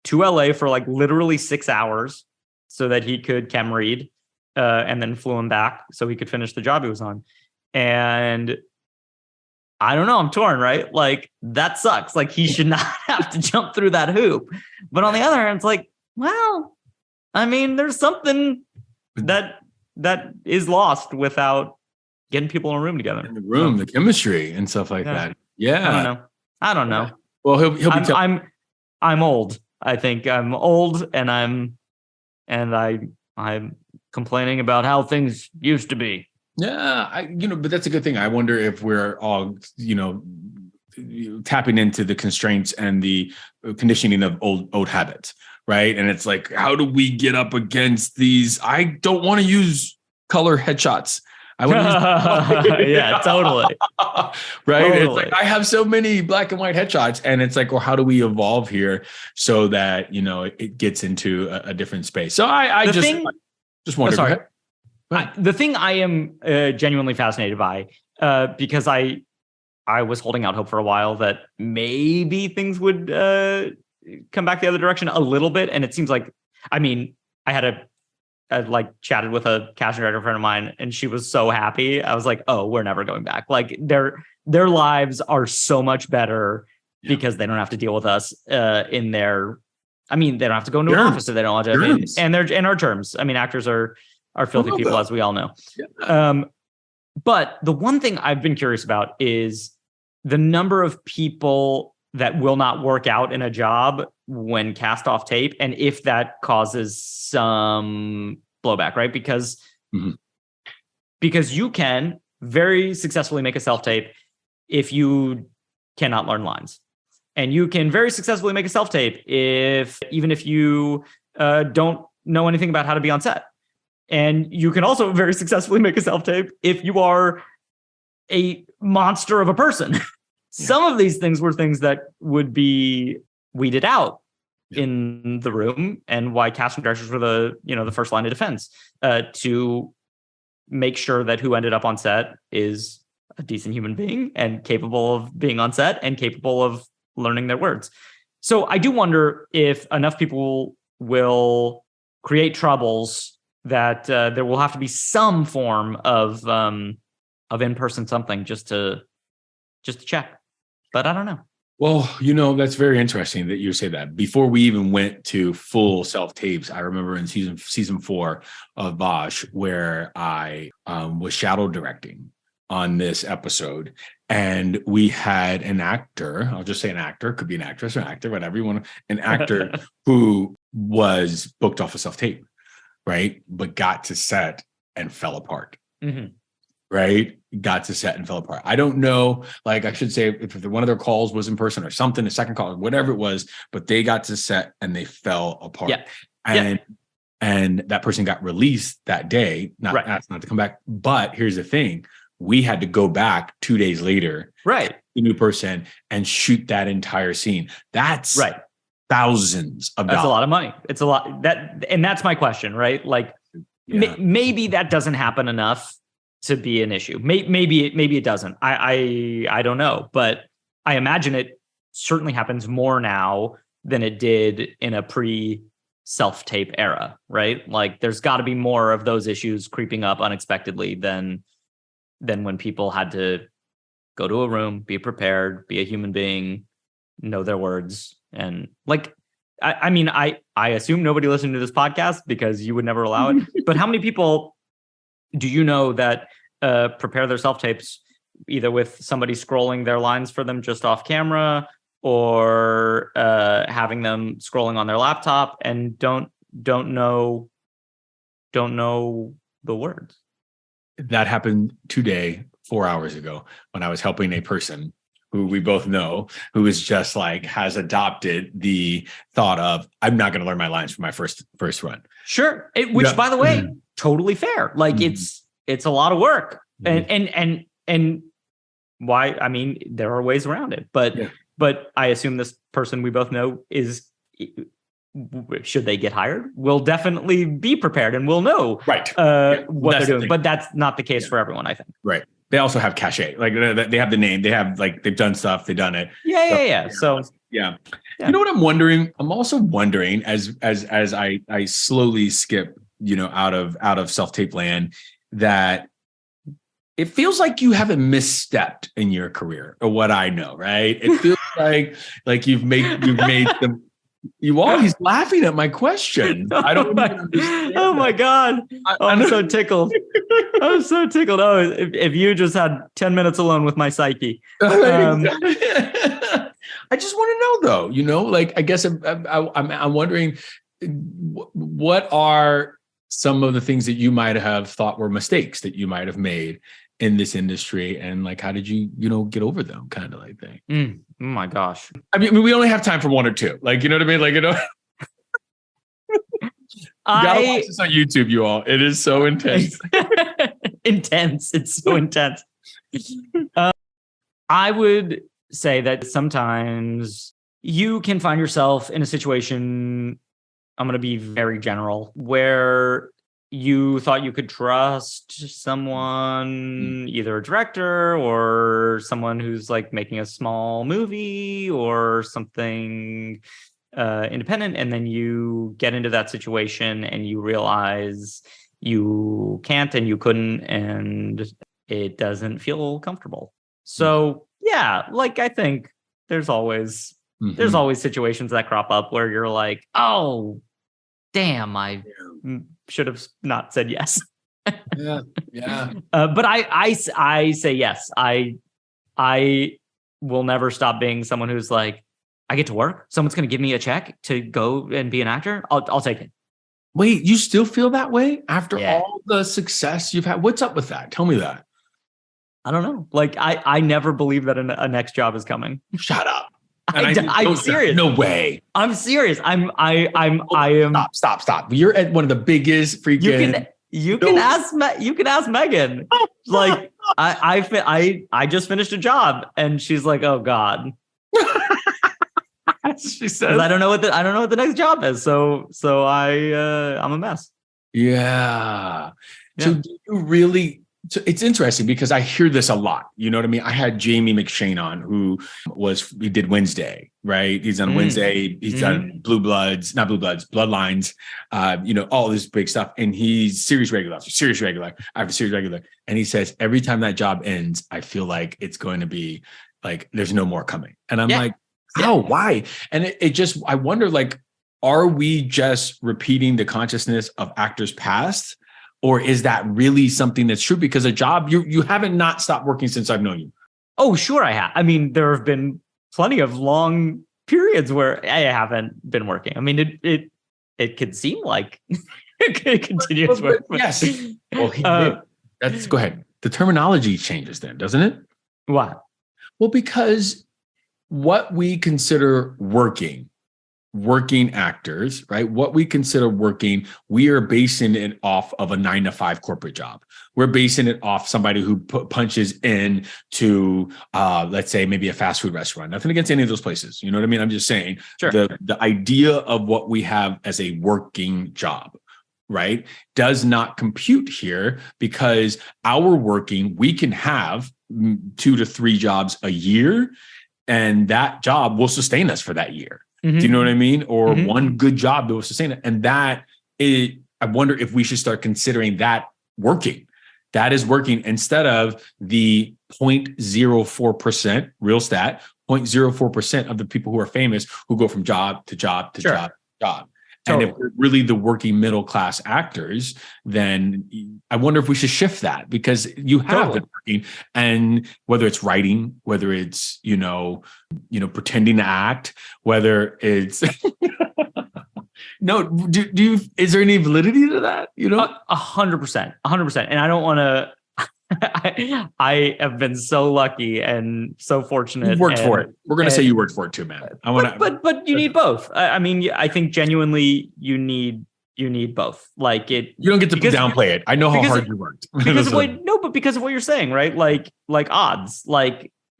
to LA for like literally 6 hours so that he could chem read, and then flew him back so he could finish the job he was on. And I don't know, I'm torn, right? Like, that sucks. Like, he should not have to jump through that hoop. But on the other hand, it's like, well, I mean, there's something that is lost without getting people in a room together. In the room, the chemistry and stuff like that. Yeah. I don't know. Well, he'll be I'm old. I think I'm old, and I'm complaining about how things used to be. Yeah, but that's a good thing. I wonder if we're all, tapping into the constraints and the conditioning of old habits, right? And it's like, how do we get up against these? I don't want to use color headshots. I want to use yeah, totally. Right? Totally. It's like, I have so many black and white headshots, and it's like, well, how do we evolve here so that, it gets into a different space? So I just wonder. Sorry. The thing I am genuinely fascinated by, because I was holding out hope for a while that maybe things would come back the other direction a little bit. And it seems like, I had chatted with a casting director friend of mine, and she was so happy. I was like, oh, we're never going back. Like, their lives are so much better because they don't have to deal with us in their, they don't have to go into an office if they don't want to. And they're in our terms. Actors are filthy people, as we all know. Yeah. But the one thing I've been curious about is the number of people that will not work out in a job when cast off tape, and if that causes some blowback, right? Because you can very successfully make a self-tape if you cannot learn lines. And you can very successfully make a self-tape even if you don't know anything about how to be on set. And you can also very successfully make a self-tape if you are a monster of a person. Some of these things were things that would be weeded out in the room, and why casting directors were the first line of defense to make sure that who ended up on set is a decent human being and capable of being on set and capable of learning their words. So I do wonder if enough people will create troubles that there will have to be some form of in-person something just to check. But I don't know. Well, that's very interesting that you say that. Before we even went to full self-tapes, I remember in season 4 of Bosch, where I was shadow directing on this episode, and we had an actor, I'll just say an actor, could be an actress or an actor, whatever you want, an actor who was booked off a self-tape, right? But got to set and fell apart. Right? Got to set and fell apart. I don't know, I should say, if one of their calls was in person or something, a second call, whatever it was, but they got to set and they fell apart. Yeah. And that person got released that day, asked not to come back. But here's the thing. We had to go back 2 days later, right? The new person, and shoot that entire scene. That's thousands of dollars. That's a lot of money. It's a lot. And that's my question, right? Maybe that doesn't happen enough to be an issue. Maybe it doesn't. I don't know, but I imagine it certainly happens more now than it did in a pre-self-tape era, right? Like, there's got to be more of those issues creeping up unexpectedly than when people had to go to a room, be prepared, be a human being, know their words. And I assume nobody listened to this podcast because you would never allow it. But how many people do you know that prepare their self-tapes either with somebody scrolling their lines for them just off camera, or having them scrolling on their laptop and don't know the words? That happened today, 4 hours ago, when I was helping a person who we both know, who is just has adopted the thought of, I'm not going to learn my lines for my first run. Sure. Which, by the way, totally fair. It's a lot of work, and why? There are ways around it, but I assume this person we both know is should they get hired, we'll definitely be prepared and we'll know Right. what they're doing. But that's not the case for everyone, I think. Right. They also have cachet. Like they have the name. They have like they've done stuff. They've done it. Yeah. So yeah. You know what I'm wondering? I'm also wondering as I slowly skip, out of self-tape land, that it feels like you haven't misstepped in your career, or what I know, right? It feels like you've made some. He's laughing at my question. I don't even understand. Oh my God. I'm so tickled. I'm so tickled. Oh, if you just had 10 minutes alone with my psyche. I just want to know though, like, I guess I'm wondering what are some of the things that you might have thought were mistakes that you might have made in this industry, and like, how did you, get over them, kind of like thing. Oh my gosh. I mean, we only have time for one or two. Like, you know what I mean? Like, you gotta watch this on YouTube, you all. It is so intense. Intense. It's so intense. I would say that sometimes you can find yourself in a situation, I'm going to be very general, where you thought you could trust someone, either a director or someone who's like making a small movie or something independent. And then you get into that situation and you realize you can't and you couldn't, and it doesn't feel comfortable. So yeah, like, I think there's always situations that crop up where you're like, oh, damn, I should have not said yes. Yeah. But I say yes. I will never stop being someone who's like, I get to work. Someone's going to give me a check to go and be an actor. I'll take it. Wait, you still feel that way after all the success you've had? What's up with that? Tell me that. I don't know. Like, I never believe that a next job is coming. Shut up. I'm serious. No way. I'm serious. I am. Stop. You're at one of the biggest freaking. You can ask Megan. Like, I just finished a job, and she's like, oh God. She says, I don't know what the next job is. So I'm a mess. Yeah. So do you really? So it's interesting because I hear this a lot. You know what I mean? I had Jamie McShane on, he did Wednesday, right? He's on Wednesday. He's done Bloodlines, all this big stuff. And he's series regular. I have a series regular. And he says, every time that job ends, I feel like it's going to be like, there's no more coming. And I'm like, how? Why? And I wonder, like, are we just repeating the consciousness of actors past? Or is that really something that's true? Because a job, you haven't not stopped working since I've known you. Oh, sure I have. I mean, there have been plenty of long periods where I haven't been working. I mean, it could seem like it continues. Yes. Well, go ahead. The terminology changes then, doesn't it? What? Well, because what we consider working actors, right? What we consider working, we are basing it off of a 9-to-5 corporate job. We're basing it off somebody who punches in to, let's say, maybe a fast food restaurant. Nothing against any of those places. You know what I mean? I'm just saying the idea of what we have as a working job, right, does not compute here, because our working, we can have 2 to 3 jobs a year, and that job will sustain us for that year. Do you know what I mean? Or one good job that will sustain it. And I wonder if we should start considering that working. That is working, instead of the 0.04%, real stat, 0.04% of the people who are famous who go from job to job to job to job. Totally. And if we're really the working middle class actors, then I wonder if we should shift that, because you have been working, and whether it's writing, whether it's, pretending to act, whether it's no, is there any validity to that? 100%. And I don't want to, I have been so lucky and so fortunate. You worked for it. We're going to say you worked for it too, man. But you need both. I mean, I think genuinely you need both. Like, you don't get to downplay it. I know how hard you worked. Because of what you're saying, right? Like odds,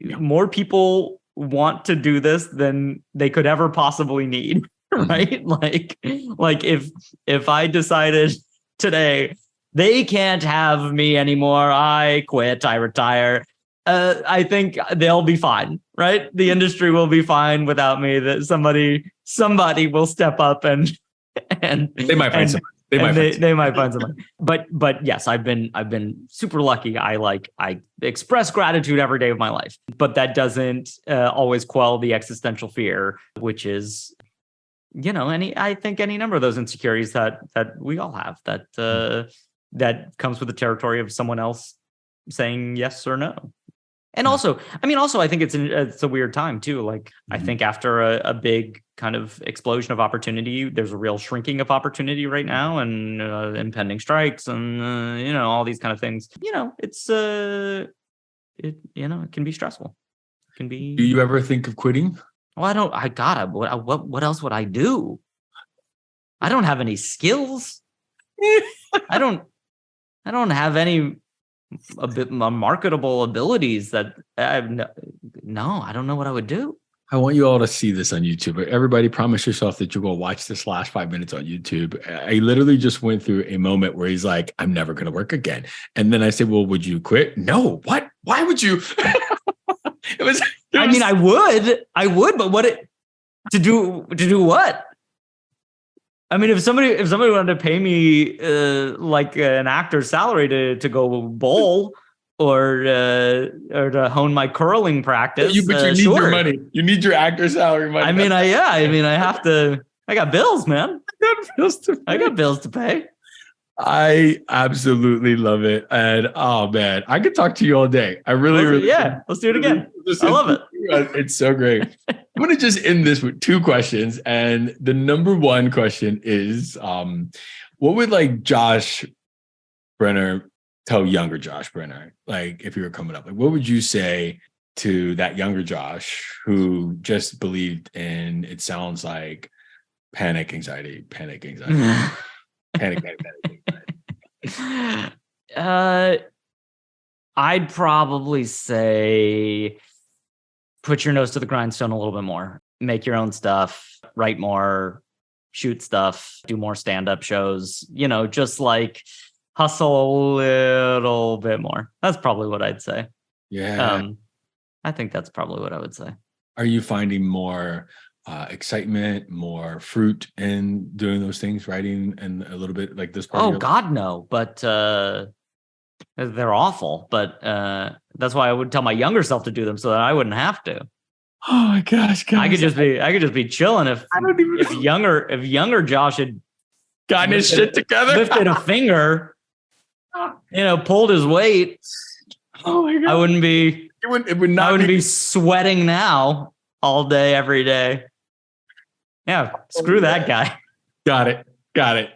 more people want to do this than they could ever possibly need. right? Like if I decided today they can't have me anymore, I quit, I retire. I think they'll be fine, right? The industry will be fine without me. That somebody will step up and They might find somebody. They might find somebody. But yes, I've been super lucky. I express gratitude every day of my life, but that doesn't always quell the existential fear, which is, I think any number of those insecurities that we all have, that comes with the territory of someone else saying yes or no. And also, I think it's a weird time too. Like, I think after a big kind of explosion of opportunity, there's a real shrinking of opportunity right now, and impending strikes, and all these kind of things. It can be stressful. It can be. Do you ever think of quitting? Well, what else would I do? I don't have any skills. I don't have any marketable abilities that I have. No, I don't know what I would do. I want you all to see this on YouTube. Everybody, promise yourself that you'll go watch this last 5 minutes on YouTube. I literally just went through a moment where he's like, I'm never going to work again. And then I said, well, would you quit? No. What? Why would you? I would, but to do what? I mean, if somebody wanted to pay me like an actor's salary to go bowl or to hone my curling practice, but you need your money. You need your actor's salary money. I have to. I got bills, man. I got bills to pay. I absolutely love it, and oh man, I could talk to you all day. I really. Let's do it again. I love it. It's so great. I'm going to just end this with 2 questions. And the number 1 question is, what would like Josh Brener tell younger Josh Brener? Like, if you were coming up, like, what would you say to that younger Josh who just believed in, it sounds like panic, anxiety. I'd probably say, put your nose to the grindstone a little bit more. Make your own stuff, write more, shoot stuff, do more stand-up shows, just like hustle a little bit more. That's probably what I'd say. Yeah. I think that's probably what I would say. Are you finding more excitement, more fruit in doing those things, writing, and a little bit like this part? Oh, God, no. But they're awful. But that's why I would tell my younger self to do them so that I wouldn't have to. Oh my gosh, guys. I could just be chilling if younger Josh had gotten his shit together, lifted a finger, pulled his weight. Oh my God. I wouldn't be. It would not. I wouldn't be sweating now all day, every day. Yeah, screw that guy. Got it.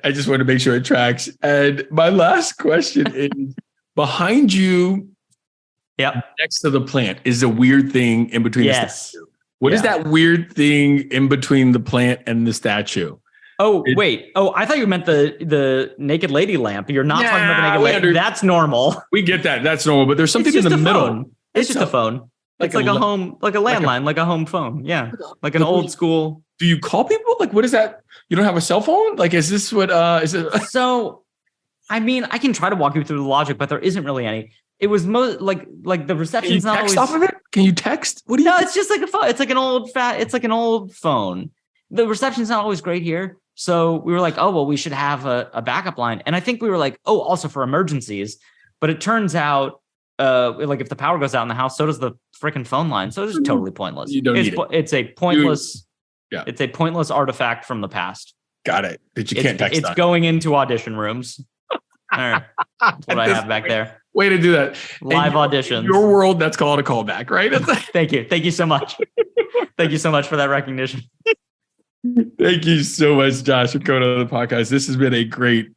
I just want to make sure it tracks. And my last question is, behind you, next to the plant, is a weird thing in between the statue. What is that weird thing in between the plant and the statue? Oh, wait. Oh, I thought you meant the naked lady lamp. You're not talking about the naked lady. That's normal. We get that. That's normal. But there's something in the middle. It's just a phone. It's like a home, like a landline, like a home phone. Yeah. Like an old school. Do you call people? Like, what is that? You don't have a cell phone? Like, is this what, is it? So, I mean, I can try to walk you through the logic, but there isn't really any. It was most like the reception's not always. Can you text off of it? Can you text? What do you? No, it's just like a phone. It's like an old phone. The reception's not always great here. So we were like, oh, well, we should have a backup line. And I think we were like, oh, also for emergencies. But it turns out, like if the power goes out in the house, so does the freaking phone line. So it's just totally pointless. You don't need it. It's a pointless. It's a pointless artifact from the past. Got it. That you can't text. It's going into audition rooms. All right. That's what I have back there. Way to do that. Live auditions. In your world, that's called a callback, right? Thank you. Thank you so much. Thank you so much for that recognition. Thank you so much, Josh, for coming on the podcast. This has been a great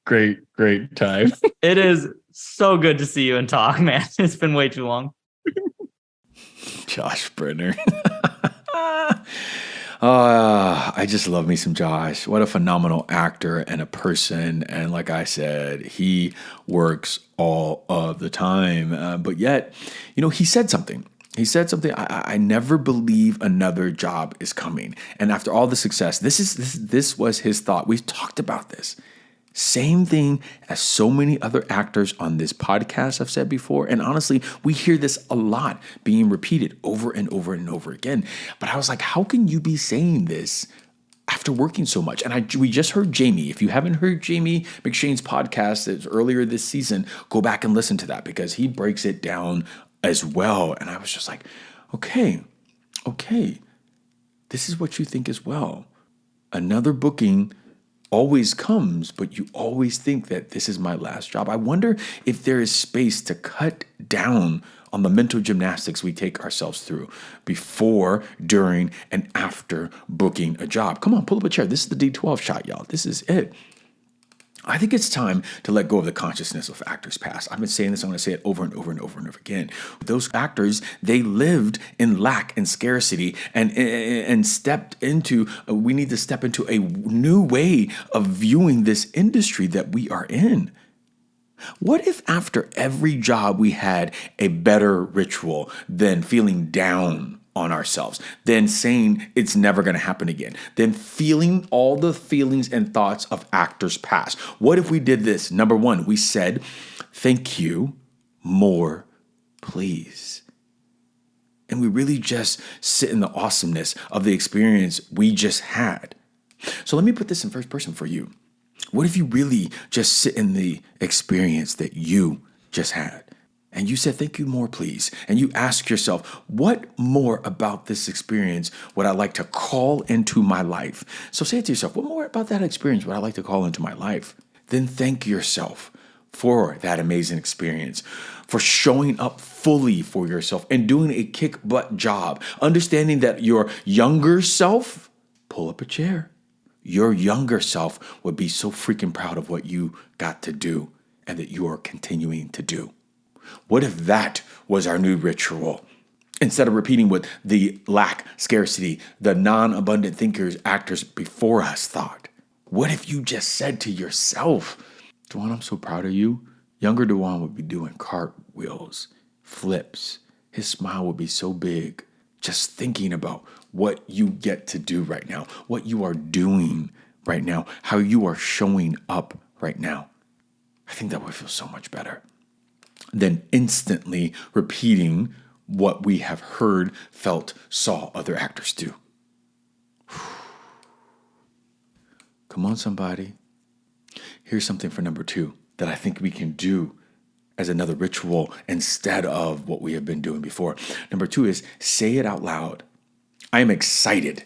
time. It is so good to see you and talk, man. It's been way too long. Josh Brener. I just love me some Josh. What a phenomenal actor and a person. And like I said, he works all of the time. But yet, he said something. He said something, I never believe another job is coming. And after all the success, this was his thought. We've talked about this. Same thing as so many other actors on this podcast have said before. And honestly, we hear this a lot being repeated over and over and over again. But I was like, how can you be saying this after working so much? And we just heard Jamie. If you haven't heard Jamie McShane's podcast that's earlier this season, go back and listen to that because he breaks it down as well. And I was just like, okay, this is what you think as well. Another booking always comes, but you always think that this is my last job. I wonder if there is space to cut down on the mental gymnastics we take ourselves through before, during, and after booking a job. Come on, pull up a chair. This is the D12 shot, y'all. This is it. I think it's time to let go of the consciousness of actors past. I've been saying this, I'm going to say it over and over and over and over again. Those actors, they lived in lack and scarcity and stepped into, we need to step into a new way of viewing this industry that we are in. What if after every job we had a better ritual than feeling down on ourselves, then saying it's never going to happen again, then feeling all the feelings and thoughts of actors past? What if we did this? Number one, we said, thank you, more, please. And we really just sit in the awesomeness of the experience we just had. So let me put this in first person for you. What if you really just sit in the experience that you just had? And you said, thank you, more, please. And you ask yourself, what more about this experience would I like to call into my life? So say it to yourself, what more about that experience would I like to call into my life? Then thank yourself for that amazing experience, for showing up fully for yourself and doing a kick butt job. Understanding that your younger self, pull up a chair, your younger self would be so freaking proud of what you got to do and that you are continuing to do. What if that was our new ritual? Instead of repeating what the lack, scarcity, the non-abundant thinkers, actors before us thought. What if you just said to yourself, DaJuan, I'm so proud of you. Younger DaJuan would be doing cartwheels, flips. His smile would be so big. Just thinking about what you get to do right now, what you are doing right now, how you are showing up right now. I think that would feel so much better than instantly repeating what we have heard, felt, saw other actors do. Come on, somebody. Here's something for number 2 that I think we can do as another ritual instead of what we have been doing before. Number 2 is say it out loud. I am excited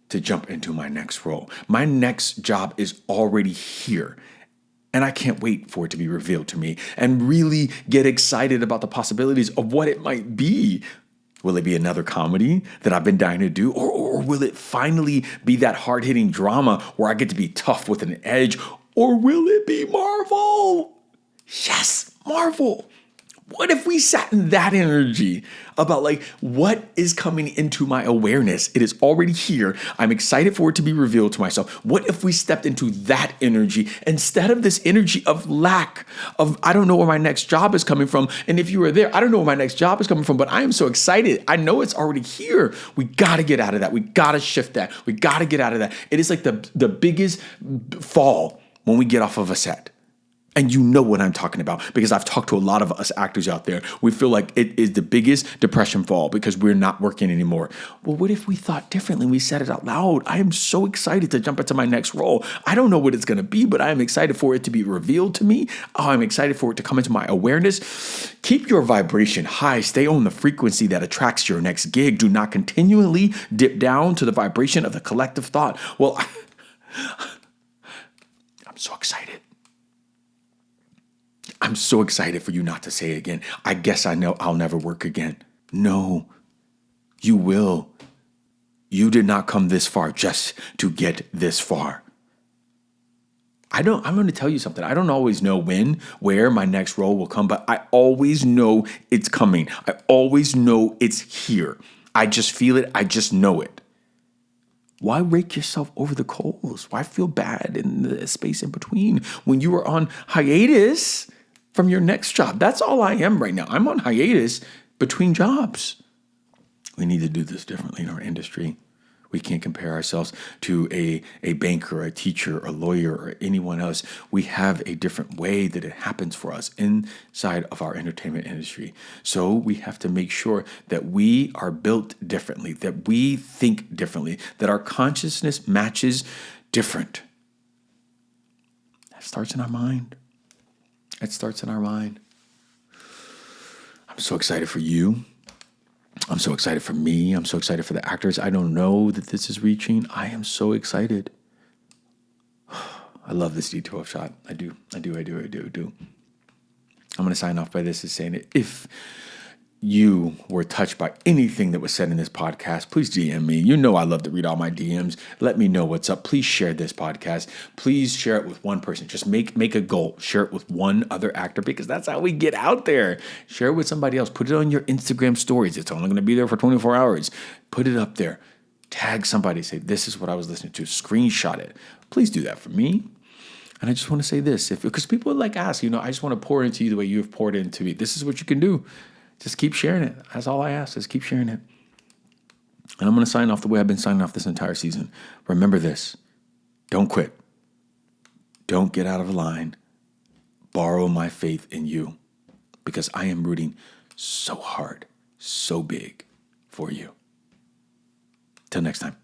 to jump into my next role. My next job is already here. And I can't wait for it to be revealed to me and really get excited about the possibilities of what it might be. Will it be another comedy that I've been dying to do? Or will it finally be that hard-hitting drama where I get to be tough with an edge? Or will it be Marvel? Yes, Marvel. What if we sat in that energy about like what is coming into my awareness? It is already here. I'm excited for it to be revealed to myself. What if we stepped into that energy instead of this energy of lack, of I don't know where my next job is coming from. And if you were there, I don't know where my next job is coming from, but I am so excited. I know it's already here. We got to get out of that. We got to shift that. We got to get out of that. It is like the biggest fall when we get off of a set. And you know what I'm talking about because I've talked to a lot of us actors out there. We feel like it is the biggest depression fall because we're not working anymore. Well, what if we thought differently? We said it out loud. I am so excited to jump into my next role. I don't know what it's going to be, but I am excited for it to be revealed to me. Oh, I'm excited for it to come into my awareness. Keep your vibration high. Stay on the frequency that attracts your next gig. Do not continually dip down to the vibration of the collective thought. Well, I'm so excited. I'm so excited for you not to say it again. I guess I know I'll never work again. No, you will. You did not come this far just to get this far. I'm going to tell you something. I don't always know when, where my next role will come, but I always know it's coming. I always know it's here. I just feel it. I just know it. Why rake yourself over the coals? Why feel bad in the space in between when you are on hiatus from your next job? That's all I am right now. I'm on hiatus between jobs. We need to do this differently in our industry. We can't compare ourselves to a banker, a teacher, a lawyer, or anyone else. We have a different way that it happens for us inside of our entertainment industry. So we have to make sure that we are built differently, that we think differently, that our consciousness matches different. That starts in our mind. It starts in our mind. I'm so excited for you. I'm so excited for me. I'm so excited for the actors I don't know that this is reaching. I am so excited. I love this D12 shot. I do. I'm going to sign off by this as saying it. If you were touched by anything that was said in this podcast, please DM me. You know I love to read all my DMs. Let me know what's up. Please share this podcast. Please share it with one person. Just make a goal. Share it with one other actor because that's how we get out there. Share it with somebody else. Put it on your Instagram stories. It's only going to be there for 24 hours. Put it up there. Tag somebody. Say, this is what I was listening to. Screenshot it. Please do that for me. And I just want to say this, because people like ask, I just want to pour into you the way you've poured into me. This is what you can do. Just keep sharing it. That's all I ask, is keep sharing it. And I'm going to sign off the way I've been signing off this entire season. Remember this. Don't quit. Don't get out of line. Borrow my faith in you, because I am rooting so hard, so big for you. Till next time.